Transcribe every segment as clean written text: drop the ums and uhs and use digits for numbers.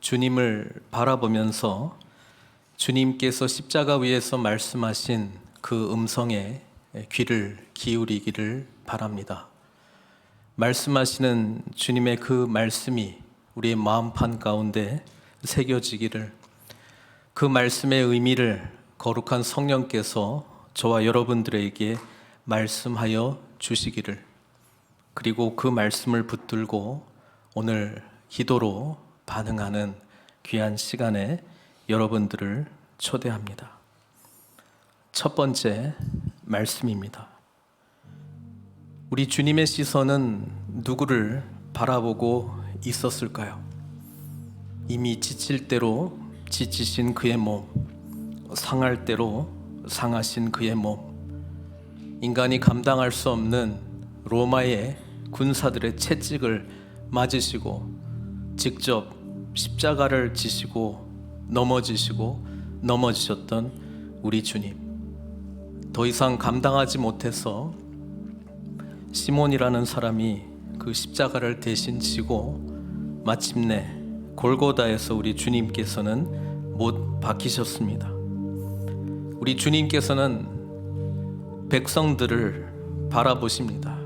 주님을 바라보면서 주님께서 십자가 위에서 말씀하신 그 음성에 귀를 기울이기를 바랍니다. 말씀하시는 주님의 그 말씀이 우리의 마음판 가운데 새겨지기를, 그 말씀의 의미를 거룩한 성령께서 저와 여러분들에게 말씀하여 주시기를, 그리고 그 말씀을 붙들고 오늘 기도로 반응하는 귀한 시간에 여러분들을 초대합니다. 첫 번째 말씀입니다. 우리 주님의 시선은 누구를 바라보고 있었을까요? 이미 지칠 대로 지치신 그의 몸, 상할 대로 상하신 그의 몸, 인간이 감당할 수 없는 로마의 군사들의 채찍을 맞으시고 직접 십자가를 지시고 넘어지셨던 우리 주님, 더 이상 감당하지 못해서 시몬이라는 사람이 그 십자가를 대신 지고 마침내 골고다에서 우리 주님께서는 못 박히셨습니다. 우리 주님께서는 백성들을 바라보십니다.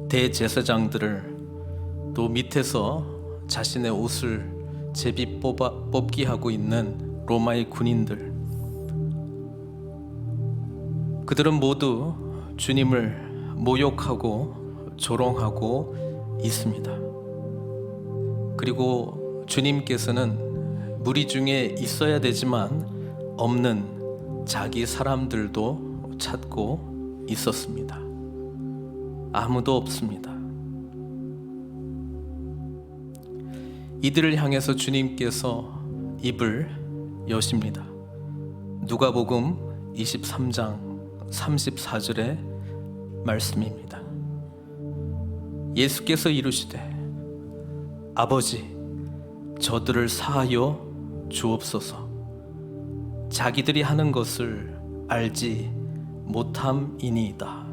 대제사장들을, 또 밑에서 자신의 옷을 제비 뽑기 하고 있는 로마의 군인들, 그들은 모두 주님을 모욕하고 조롱하고 있습니다. 그리고 주님께서는 무리 중에 있어야 되지만 없는 자기 사람들도 찾고 있었습니다. 아무도 없습니다. 이들을 향해서 주님께서 입을 여십니다. 누가복음 23장 34절의 말씀입니다. 예수께서 이르시되 아버지, 저들을 사하여 주옵소서. 자기들이 하는 것을 알지 못함이니이다.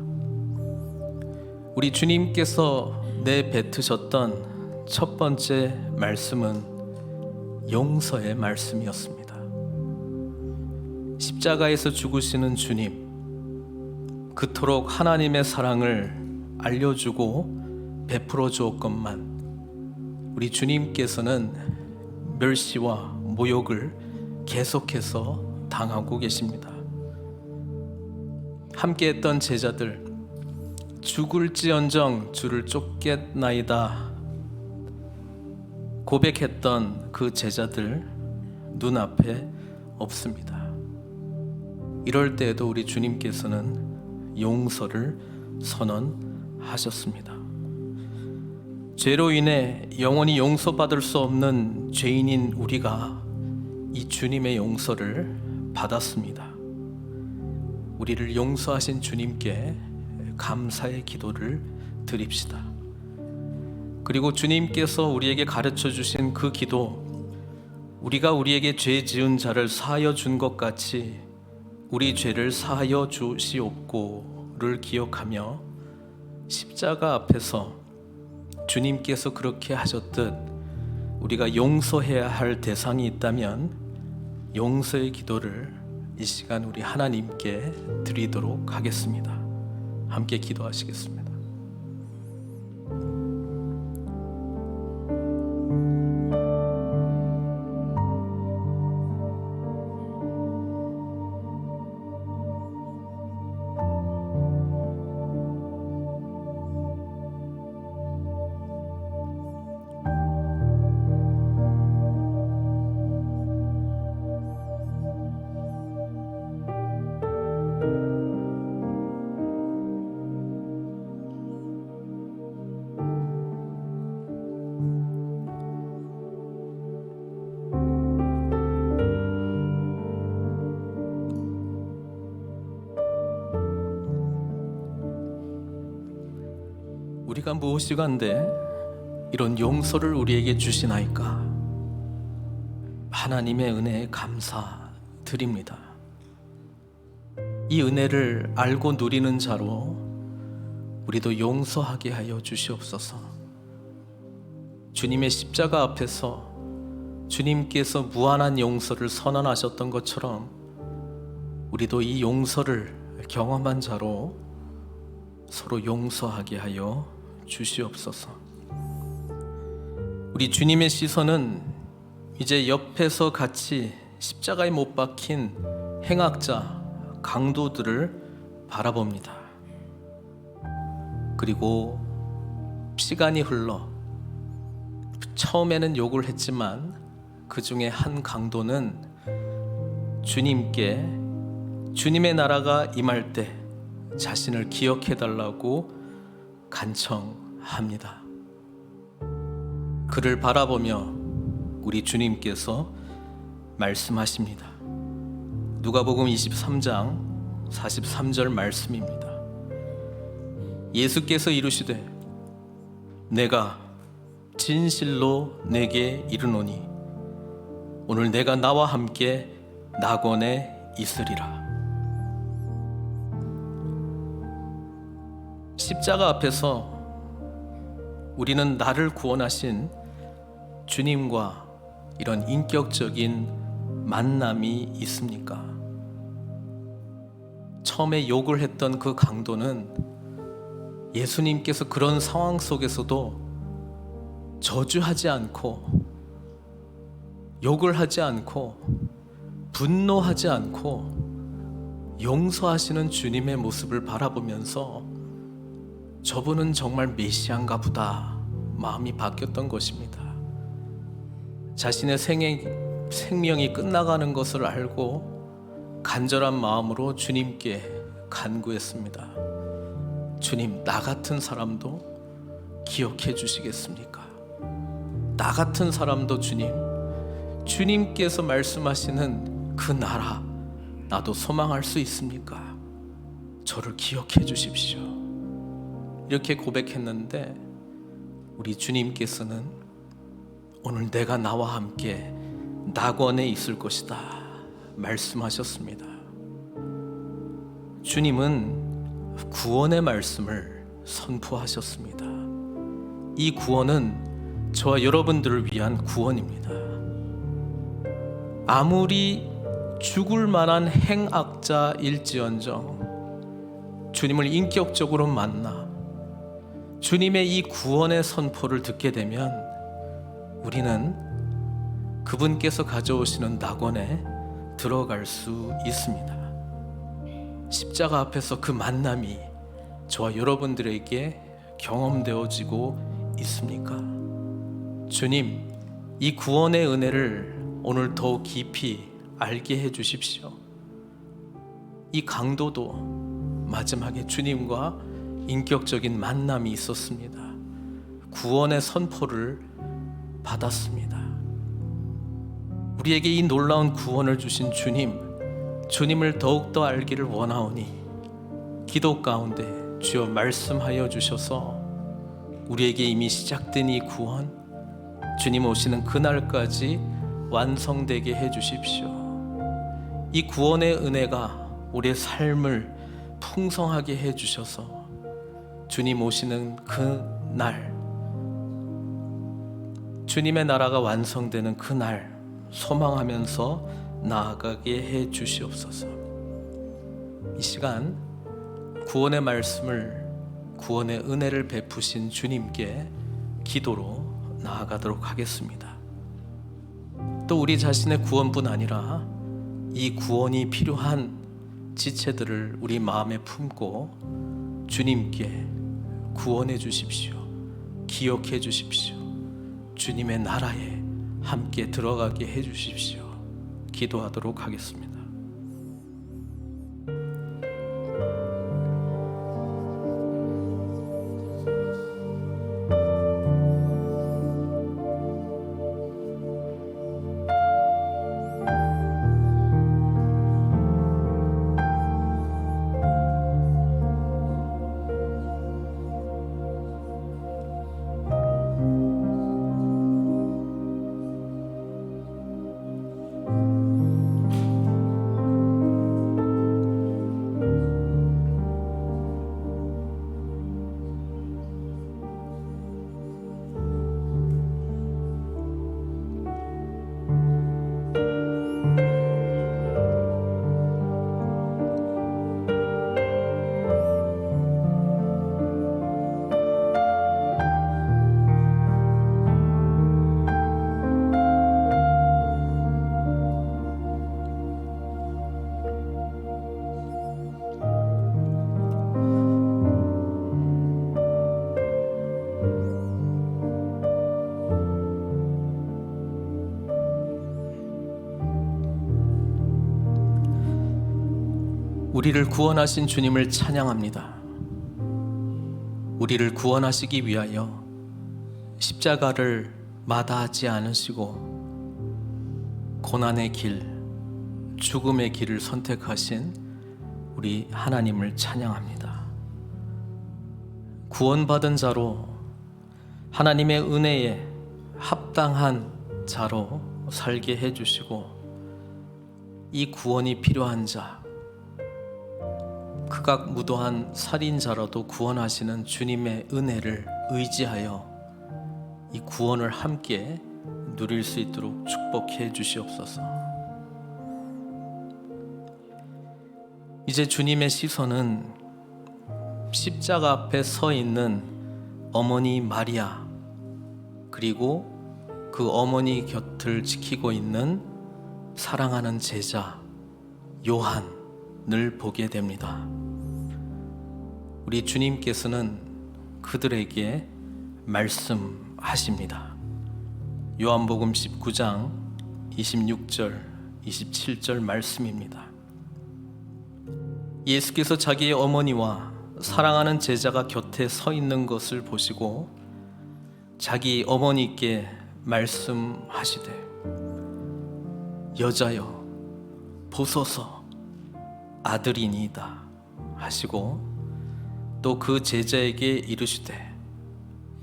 우리 주님께서 내뱉으셨던 첫 번째 말씀은 용서의 말씀이었습니다. 십자가에서 죽으시는 주님, 그토록 하나님의 사랑을 알려주고 베풀어 주었건만 우리 주님께서는 멸시와 모욕을 계속해서 당하고 계십니다. 함께했던 제자들, 죽을지언정 주를 쫓겠나이다 고백했던 그 제자들 눈앞에 없습니다. 이럴 때에도 우리 주님께서는 용서를 선언하셨습니다. 죄로 인해 영원히 용서받을 수 없는 죄인인 우리가 이 주님의 용서를 받았습니다. 우리를 용서하신 주님께 감사의 기도를 드립시다. 그리고 주님께서 우리에게 가르쳐 주신 그 기도, 우리가 우리에게 죄 지은 자를 사하여 준 것 같이 우리 죄를 사하여 주시옵고를 기억하며 십자가 앞에서 주님께서 그렇게 하셨듯 우리가 용서해야 할 대상이 있다면 용서의 기도를 이 시간 우리 하나님께 드리도록 하겠습니다. 함께 기도하시겠습니다. 우리가 무엇이간데 이런 용서를 우리에게 주시나이까? 하나님의 은혜에 감사드립니다. 이 은혜를 알고 누리는 자로 우리도 용서하게 하여 주시옵소서. 주님의 십자가 앞에서 주님께서 무한한 용서를 선언하셨던 것처럼 우리도 이 용서를 경험한 자로 서로 용서하게 하여 주시옵소서. 우리 주님의 시선은 이제 옆에서 같이 십자가에 못 박힌 행악자, 강도들을 바라봅니다. 그리고 시간이 흘러 처음에는 욕을 했지만 그 중에 한 강도는 주님께 주님의 나라가 임할 때 자신을 기억해 달라고 간청합니다. 그를 바라보며 우리 주님께서 말씀하십니다. 누가복음 23장 43절 말씀입니다. 예수께서 이르시되 내가 진실로 내게 이르노니 오늘 내가 나와 함께 낙원에 있으리라. 십자가 앞에서 우리는 나를 구원하신 주님과 이런 인격적인 만남이 있습니까? 처음에 욕을 했던 그 강도는 예수님께서 그런 상황 속에서도 저주하지 않고 욕을 하지 않고 분노하지 않고 용서하시는 주님의 모습을 바라보면서 저분은 정말 메시아인가 보다 마음이 바뀌었던 것입니다. 자신의 생명이 끝나가는 것을 알고 간절한 마음으로 주님께 간구했습니다. 주님, 나 같은 사람도 기억해 주시겠습니까? 나 같은 사람도 주님께서 말씀하시는 그 나라 나도 소망할 수 있습니까? 저를 기억해 주십시오. 이렇게 고백했는데 우리 주님께서는 오늘 내가 나와 함께 낙원에 있을 것이다 말씀하셨습니다. 주님은 구원의 말씀을 선포하셨습니다. 이 구원은 저와 여러분들을 위한 구원입니다. 아무리 죽을 만한 행악자일지언정 주님을 인격적으로 만나 주님의 이 구원의 선포를 듣게 되면 우리는 그분께서 가져오시는 낙원에 들어갈 수 있습니다. 십자가 앞에서 그 만남이 저와 여러분들에게 경험되어지고 있습니까? 주님, 이 구원의 은혜를 오늘 더욱 깊이 알게 해 주십시오. 이 강도도 마지막에 주님과 인격적인 만남이 있었습니다. 구원의 선포를 받았습니다. 우리에게 이 놀라운 구원을 주신 주님을 더욱더 알기를 원하오니 기도 가운데 주여 말씀하여 주셔서 우리에게 이미 시작된 이 구원, 주님 오시는 그날까지 완성되게 해 주십시오. 이 구원의 은혜가 우리의 삶을 풍성하게 해 주셔서 주님 오시는 그 날, 주님의 나라가 완성되는 그 날 소망하면서 나아가게 해 주시옵소서. 이 시간 구원의 말씀을, 구원의 은혜를 베푸신 주님께 기도로 나아가도록 하겠습니다. 또 우리 자신의 구원뿐 아니라 이 구원이 필요한 지체들을 우리 마음에 품고 주님께 구원해 주십시오. 기억해 주십시오. 주님의 나라에 함께 들어가게 해 주십시오. 기도하도록 하겠습니다. 우리를 구원하신 주님을 찬양합니다. 우리를 구원하시기 위하여 십자가를 마다하지 않으시고 고난의 길, 죽음의 길을 선택하신 우리 하나님을 찬양합니다. 구원받은 자로 하나님의 은혜에 합당한 자로 살게 해주시고, 이 구원이 필요한 자, 극악무도한 살인자라도 구원하시는 주님의 은혜를 의지하여 이 구원을 함께 누릴 수 있도록 축복해 주시옵소서. 이제 주님의 시선은 십자가 앞에 서 있는 어머니 마리아, 그리고 그 어머니 곁을 지키고 있는 사랑하는 제자 요한을 보게 됩니다. 우리 주님께서는 그들에게 말씀하십니다. 요한복음 19장 26절 27절 말씀입니다. 예수께서 자기의 어머니와 사랑하는 제자가 곁에 서 있는 것을 보시고 자기 어머니께 말씀하시되, 여자여 보소서 아들이니이다 하시고, 또 그 제자에게 이르시되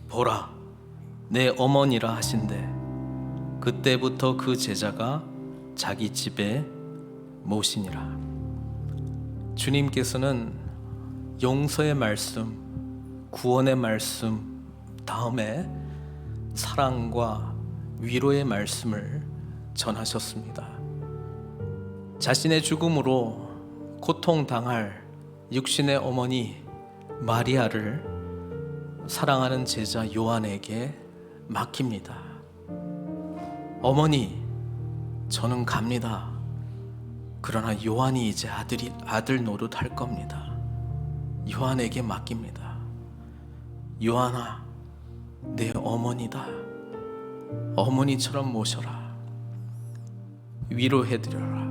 보라 내 어머니라 하신대, 그때부터 그 제자가 자기 집에 모시니라. 주님께서는 용서의 말씀, 구원의 말씀 다음에 사랑과 위로의 말씀을 전하셨습니다. 자신의 죽음으로 고통당할 육신의 어머니 마리아를 사랑하는 제자 요한에게 맡깁니다. 어머니, 저는 갑니다. 그러나 요한이 이제 아들 노릇할 겁니다. 요한에게 맡깁니다. 요한아, 내 어머니다. 어머니처럼 모셔라. 위로해드려라.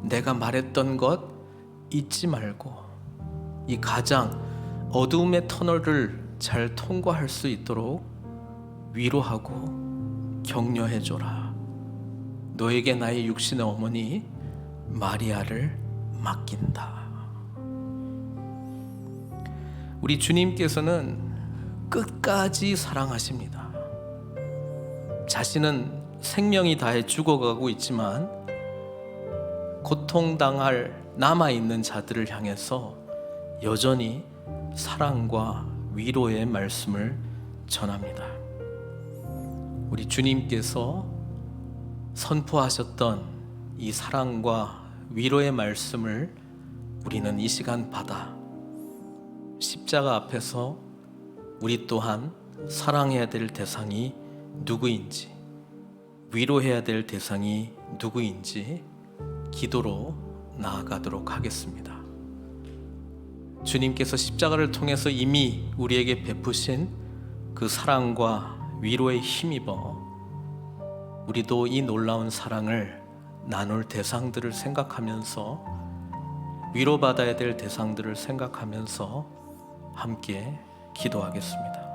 내가 말했던 것 잊지 말고 이 가장 어두움의 터널을 잘 통과할 수 있도록 위로하고 격려해줘라. 너에게 나의 육신의 어머니 마리아를 맡긴다. 우리 주님께서는 끝까지 사랑하십니다. 자신은 생명이 다해 죽어가고 있지만 고통당할 남아있는 자들을 향해서 여전히 사랑과 위로의 말씀을 전합니다. 우리 주님께서 선포하셨던 이 사랑과 위로의 말씀을 우리는 이 시간 받아 십자가 앞에서 우리 또한 사랑해야 될 대상이 누구인지, 위로해야 될 대상이 누구인지 기도로 나아가도록 하겠습니다. 주님께서 십자가를 통해서 이미 우리에게 베푸신 그 사랑과 위로에 힘입어 우리도 이 놀라운 사랑을 나눌 대상들을 생각하면서, 위로받아야 될 대상들을 생각하면서 함께 기도하겠습니다.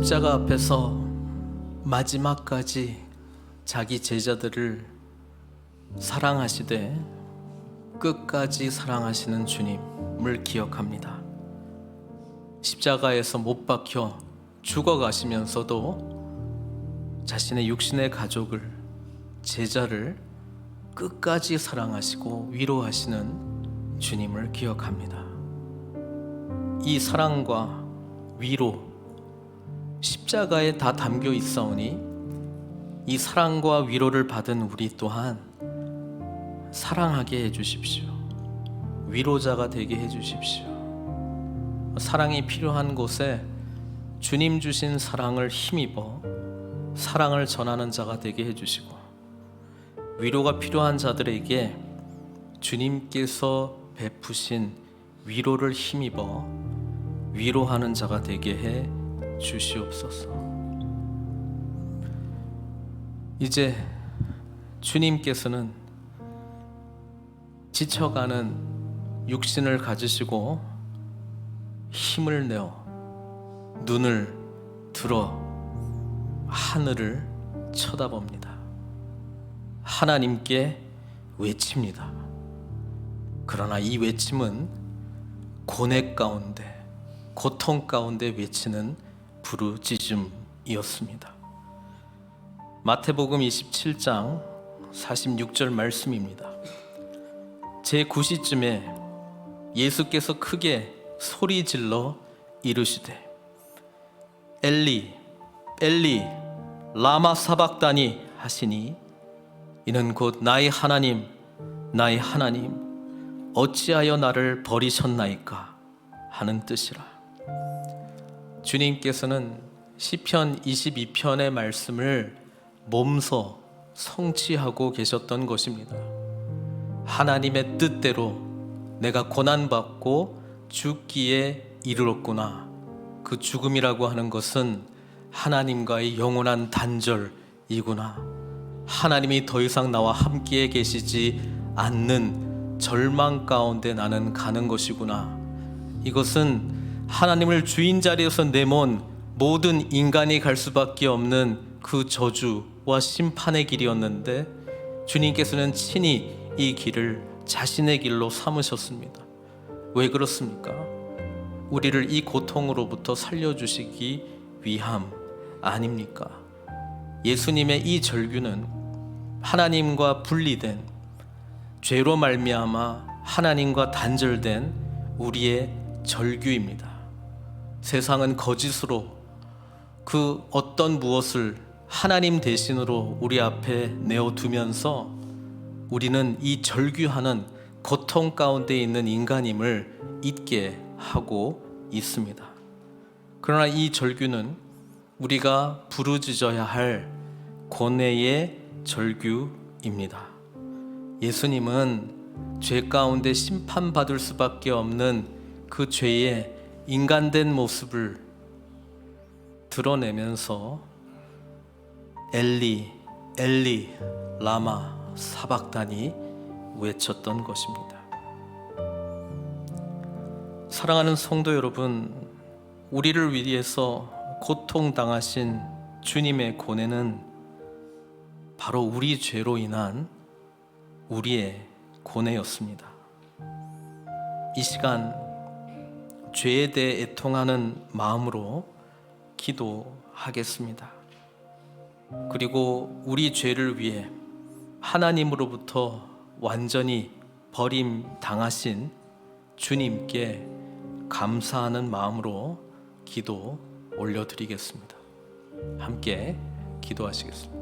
십자가 앞에서 마지막까지 자기 제자들을 사랑하시되 끝까지 사랑하시는 주님을 기억합니다. 십자가에서 못 박혀 죽어가시면서도 자신의 육신의 가족을, 제자를 끝까지 사랑하시고 위로하시는 주님을 기억합니다. 이 사랑과 위로, 십자가에 다 담겨 있사오니 이 사랑과 위로를 받은 우리 또한 사랑하게 해주십시오. 위로자가 되게 해주십시오. 사랑이 필요한 곳에 주님 주신 사랑을 힘입어 사랑을 전하는 자가 되게 해주시고, 위로가 필요한 자들에게 주님께서 베푸신 위로를 힘입어 위로하는 자가 되게 해 주시옵소서. 이제 주님께서는 지쳐가는 육신을 가지시고 힘을 내어 눈을 들어 하늘을 쳐다봅니다. 하나님께 외칩니다. 그러나 이 외침은 고뇌 가운데, 고통 가운데 외치는 부르짖음이었습니다. 마태복음 27장 46절 말씀입니다. 제9시쯤에 예수께서 크게 소리질러 이르시되 엘리 엘리 라마 사박다니 하시니 이는 곧 나의 하나님 나의 하나님 어찌하여 나를 버리셨나이까 하는 뜻이라. 주님께서는 시편 22편의 말씀을 몸소 성취하고 계셨던 것입니다. 하나님의 뜻대로 내가 고난받고 죽기에 이르렀구나. 그 죽음이라고 하는 것은 하나님과의 영원한 단절이구나. 하나님이 더 이상 나와 함께 계시지 않는 절망 가운데 나는 가는 것이구나. 이것은 하나님을 주인 자리에서 내몬 모든 인간이 갈 수밖에 없는 그 저주와 심판의 길이었는데 주님께서는 친히 이 길을 자신의 길로 삼으셨습니다. 왜 그렇습니까? 우리를 이 고통으로부터 살려주시기 위함 아닙니까? 예수님의 이 절규는 하나님과 분리된, 죄로 말미암아 하나님과 단절된 우리의 절규입니다. 세상은 거짓으로 그 어떤 무엇을 하나님 대신으로 우리 앞에 내어두면서 우리는 이 절규하는 고통 가운데 있는 인간임을 잊게 하고 있습니다. 그러나 이 절규는 우리가 부르짖어야 할 고뇌의 절규입니다. 예수님은 죄 가운데 심판받을 수밖에 없는 그 죄의 인간된 모습을 드러내면서 엘리 엘리 라마 사박다니 외쳤던 것입니다. 사랑하는 성도 여러분, 우리를 위해서 고통당하신 주님의 고뇌는 바로 우리 죄로 인한 우리의 고뇌였습니다. 이 시간 죄에 대해 애통하는 마음으로 기도하겠습니다. 그리고 우리 죄를 위해 하나님으로부터 완전히 버림당하신 주님께 감사하는 마음으로 기도 올려드리겠습니다. 함께 기도하시겠습니다.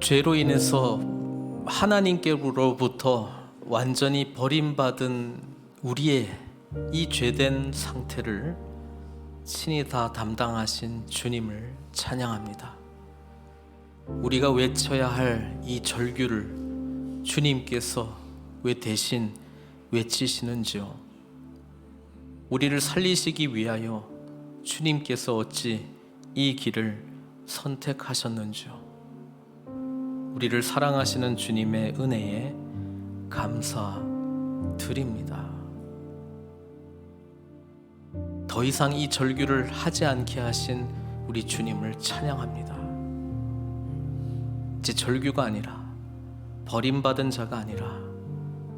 죄로 인해서 하나님께로부터 완전히 버림받은 우리의 이 죄된 상태를 친히 다 담당하신 주님을 찬양합니다. 우리가 외쳐야 할 이 절규를 주님께서 왜 대신 외치시는지요? 우리를 살리시기 위하여 주님께서 어찌 이 길을 선택하셨는지요? 우리를 사랑하시는 주님의 은혜에 감사드립니다. 더 이상 이 절규를 하지 않게 하신 우리 주님을 찬양합니다. 이제 절규가 아니라, 버림받은 자가 아니라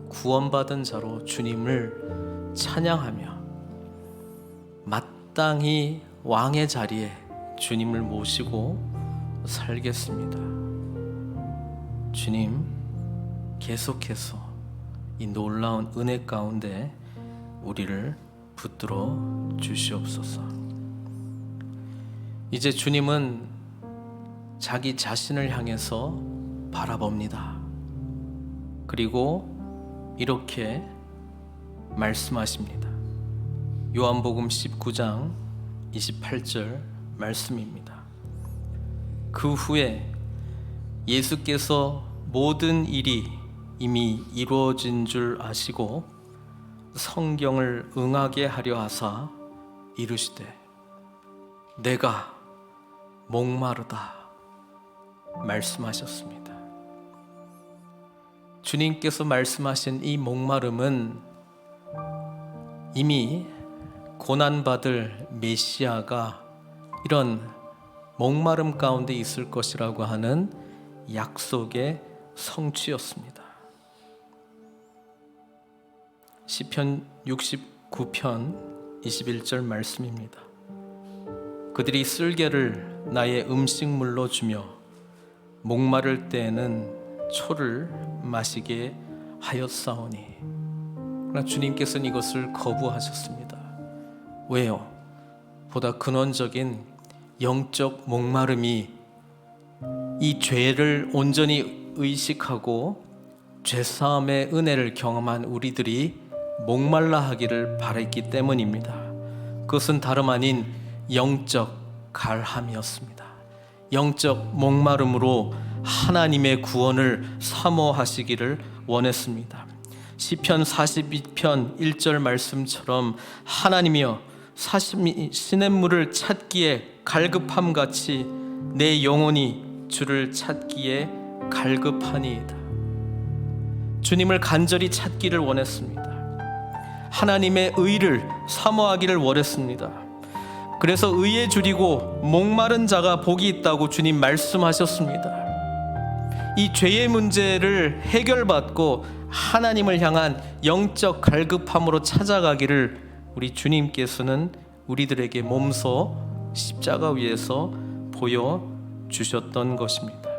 구원받은 자로 주님을 찬양하며 마땅히 왕의 자리에 주님을 모시고 살겠습니다. 주님, 계속해서 이 놀라운 은혜 가운데 우리를 붙들어 주시옵소서. 이제 주님은 자기 자신을 향해서 바라봅니다. 그리고 이렇게 말씀하십니다. 요한복음 19장 28절 말씀입니다. 그 후에 예수께서 모든 일이 이미 이루어진 줄 아시고 성경을 응하게 하려 하사 이르시되 내가 목마르다 말씀하셨습니다. 주님께서 말씀하신 이 목마름은 이미 고난받을 메시아가 이런 목마름 가운데 있을 것이라고 하는 약속의 성취였습니다. 시편 69편 21절 말씀입니다. 그들이 쓸개를 나의 음식물로 주며 목마를 때에는 초를 마시게 하였사오니. 그러나 주님께서는 이것을 거부하셨습니다. 왜요? 보다 근원적인 영적 목마름이 이 죄를 온전히 의식하고 죄사함의 은혜를 경험한 우리들이 목말라 하기를 바랬기 때문입니다. 그것은 다름 아닌 영적 갈함이었습니다. 영적 목마름으로 하나님의 구원을 사모하시기를 원했습니다. 시편 42편 1절 말씀처럼 하나님이여 시냇물을 찾기에 갈급함같이 내 영혼이 주를 찾기에 갈급하니이다. 주님을 간절히 찾기를 원했습니다. 하나님의 의를 사모하기를 원했습니다. 그래서 의에 줄이고 목마른 자가 복이 있다고 주님 말씀하셨습니다. 이 죄의 문제를 해결받고 하나님을 향한 영적 갈급함으로 찾아가기를 우리 주님께서는 우리들에게 몸소 십자가 위에서 보여주셨던 것입니다.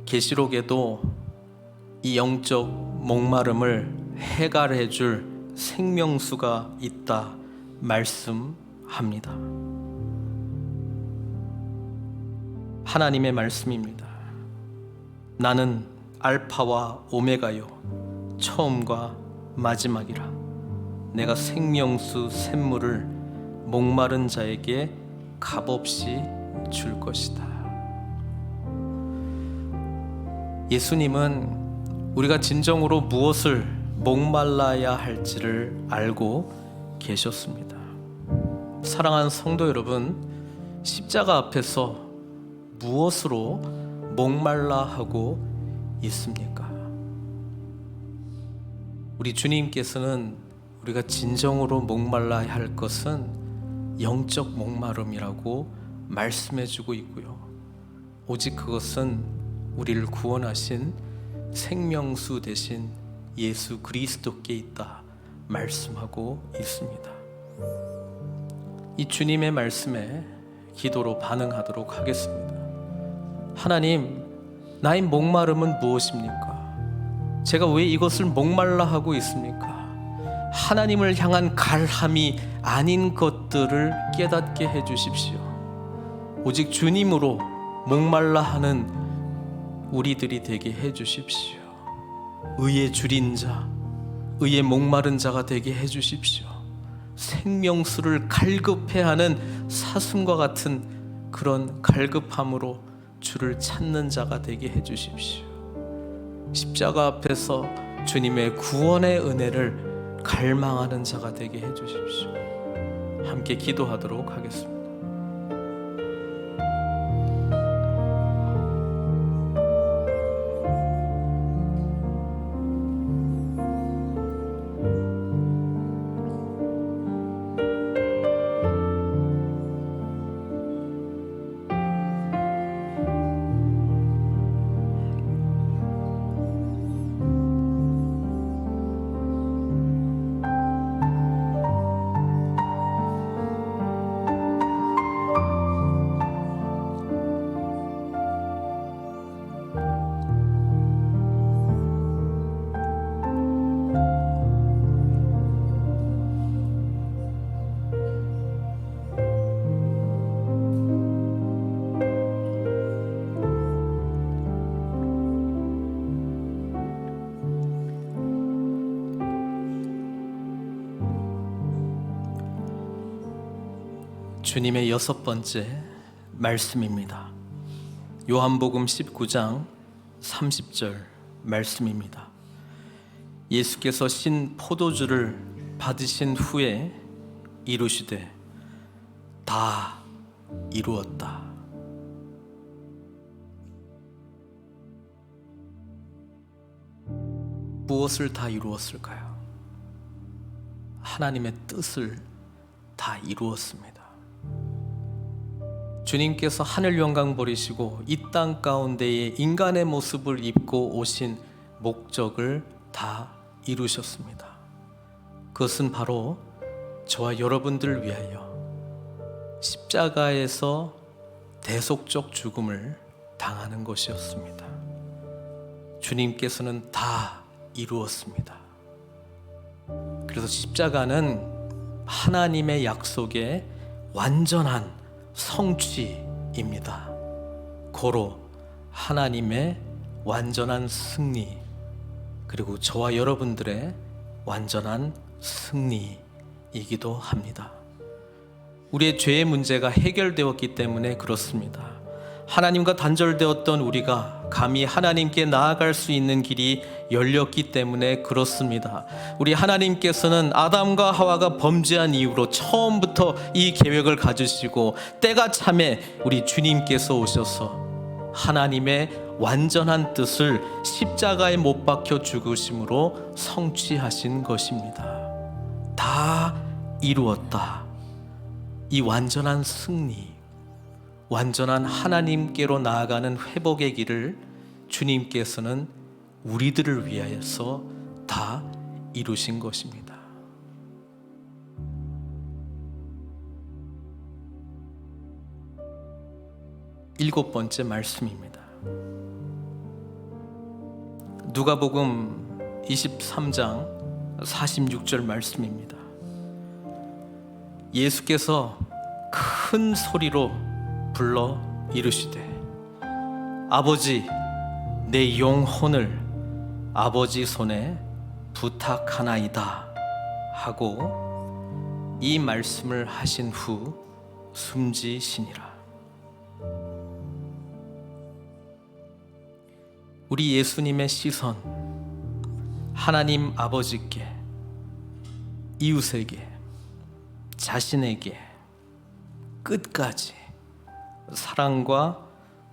계시록에도 이 영적 목마름을 해결해 줄 생명수가 있다 말씀합니다. 하나님의 말씀입니다. 나는 알파와 오메가요 처음과 마지막이라. 내가 생명수 샘물을 목마른 자에게 값없이 줄 것이다. 예수님은 우리가 진정으로 무엇을 목말라야 할지를 알고 계셨습니다. 사랑하는 성도 여러분, 십자가 앞에서 무엇으로 목말라 하고 있습니까? 우리 주님께서는 우리가 진정으로 목말라야 할 것은 영적 목마름이라고 말씀해주고 있고요. 오직 그것은 우리를 구원하신 생명수 되신 예수 그리스도께 있다 말씀하고 있습니다. 이 주님의 말씀에 기도로 반응하도록 하겠습니다. 하나님, 나의 목마름은 무엇입니까? 제가 왜 이것을 목말라 하고 있습니까? 하나님을 향한 갈함이 아닌 것들을 깨닫게 해 주십시오. 오직 주님으로 목말라 하는 우리들이 되게 해주십시오. 의의 줄인 자, 의의 목마른 자가 되게 해주십시오. 생명수를 갈급해하는 사슴과 같은 그런 갈급함으로 주를 찾는 자가 되게 해주십시오. 십자가 앞에서 주님의 구원의 은혜를 갈망하는 자가 되게 해주십시오. 함께 기도하도록 하겠습니다. 주님의 6번째 말씀입니다. 요한복음 19장 30절 말씀입니다. 예수께서 신 포도주를 받으신 후에 이루시되 다 이루었다. 무엇을 다 이루었을까요? 하나님의 뜻을 다 이루었습니다. 주님께서 하늘 영광 버리시고 이 땅 가운데에 인간의 모습을 입고 오신 목적을 다 이루셨습니다. 그것은 바로 저와 여러분들을 위하여 십자가에서 대속적 죽음을 당하는 것이었습니다. 주님께서는 다 이루었습니다. 그래서 십자가는 하나님의 약속의 완전한 성취입니다. 고로 하나님의 완전한 승리, 그리고 저와 여러분들의 완전한 승리이기도 합니다. 우리의 죄의 문제가 해결되었기 때문에 그렇습니다. 하나님과 단절되었던 우리가 감히 하나님께 나아갈 수 있는 길이 열렸기 때문에 그렇습니다. 우리 하나님께서는 아담과 하와가 범죄한 이후로 처음부터 이 계획을 가지시고 때가 참에 우리 주님께서 오셔서 하나님의 완전한 뜻을 십자가에 못 박혀 죽으심으로 성취하신 것입니다. 다 이루었다. 이 완전한 승리, 완전한 하나님께로 나아가는 회복의 길을 주님께서는 우리들을 위하여서 다 이루신 것입니다. 일곱 번째 말씀입니다. 누가복음 23장 46절 말씀입니다. 예수께서 큰 소리로 불러 이르시되 아버지, 내 영혼을 아버지 손에 부탁하나이다 하고 이 말씀을 하신 후 숨지시니라. 우리 예수님의 시선, 하나님 아버지께, 이웃에게, 자신에게 끝까지 사랑과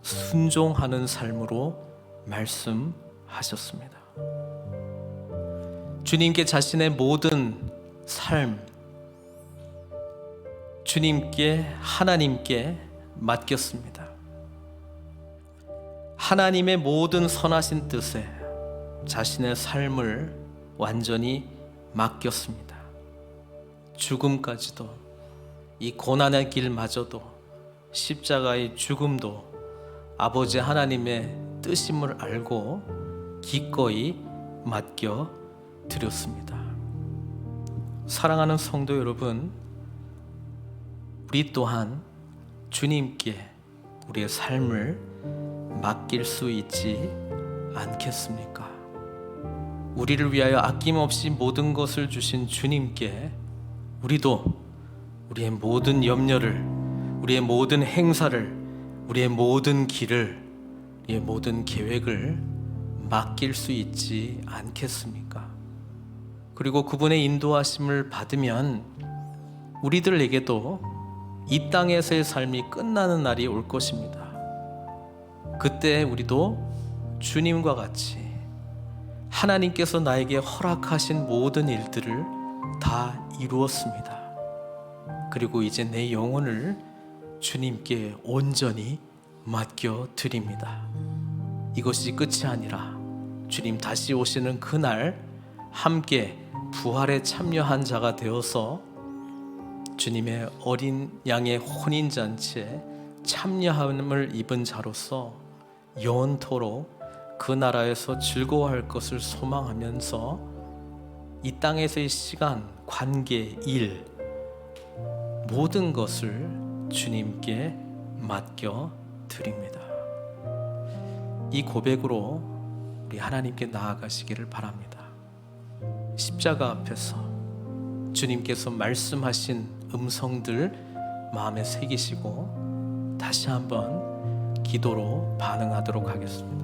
순종하는 삶으로 말씀하셨습니다. 주님께 자신의 모든 삶, 주님께, 하나님께 맡겼습니다. 하나님의 모든 선하신 뜻에 자신의 삶을 완전히 맡겼습니다. 죽음까지도, 이 고난의 길마저도, 십자가의 죽음도 아버지 하나님의 뜻임을 알고 기꺼이 맡겨 드렸습니다. 사랑하는 성도 여러분, 우리 또한 주님께 우리의 삶을 맡길 수 있지 않겠습니까? 우리를 위하여 아낌없이 모든 것을 주신 주님께 우리도 우리의 모든 염려를, 우리의 모든 행사를, 우리의 모든 길을, 우리의 모든 계획을 맡길 수 있지 않겠습니까? 그리고 그분의 인도하심을 받으면 우리들에게도 이 땅에서의 삶이 끝나는 날이 올 것입니다. 그때 우리도 주님과 같이 하나님께서 나에게 허락하신 모든 일들을 다 이루었습니다. 그리고 이제 내 영혼을 주님께 온전히 맡겨 드립니다. 이것이 끝이 아니라 주님 다시 오시는 그날 함께 부활에 참여한 자가 되어서 주님의 어린 양의 혼인잔치에 참여함을 입은 자로서 영원토록 그 나라에서 즐거워할 것을 소망하면서 이 땅에서의 시간, 관계, 일 모든 것을 주님께 맡겨 드립니다. 이 고백으로 우리 하나님께 나아가시기를 바랍니다. 십자가 앞에서 주님께서 말씀하신 음성들 마음에 새기시고 다시 한번 기도로 반응하도록 하겠습니다.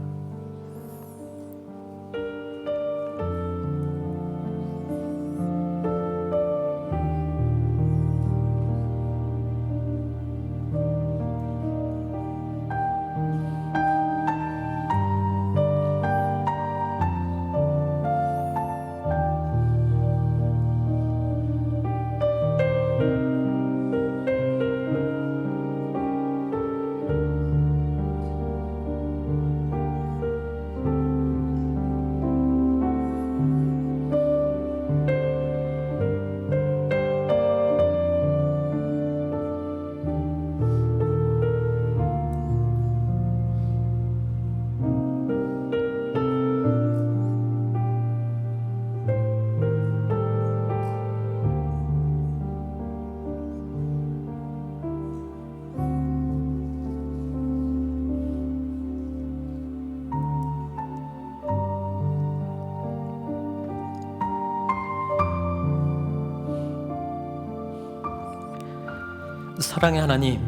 사랑의 하나님,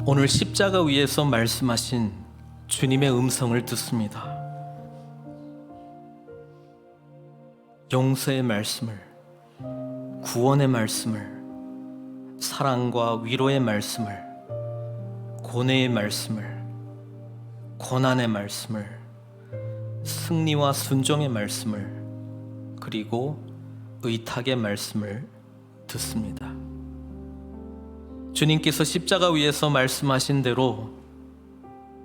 오늘 십자가 위에서 말씀하신 주님의 음성을 듣습니다. 용서의 말씀을, 구원의 말씀을, 사랑과 위로의 말씀을, 고뇌의 말씀을, 고난의 말씀을, 승리와 순종의 말씀을, 그리고 의탁의 말씀을 듣습니다. 주님께서 십자가 위에서 말씀하신 대로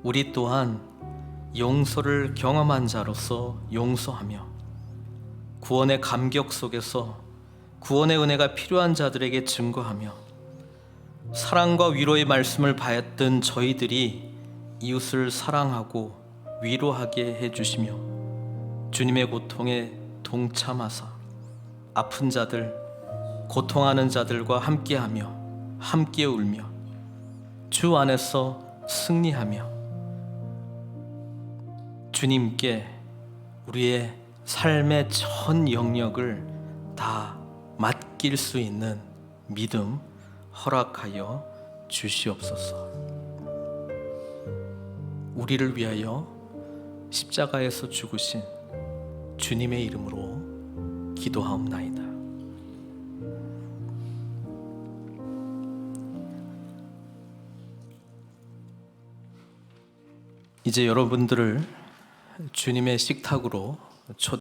우리 또한 용서를 경험한 자로서 용서하며 구원의 감격 속에서 구원의 은혜가 필요한 자들에게 증거하며 사랑과 위로의 말씀을 받았던 저희들이 이웃을 사랑하고 위로하게 해주시며 주님의 고통에 동참하사 아픈 자들, 고통하는 자들과 함께하며 함께 울며 주 안에서 승리하며 주님께 우리의 삶의 전 영역을 다 맡길 수 있는 믿음 허락하여 주시옵소서. 우리를 위하여 십자가에서 죽으신 주님의 이름으로 기도하옵나이다. 이제 여러분들을 주님의 식탁으로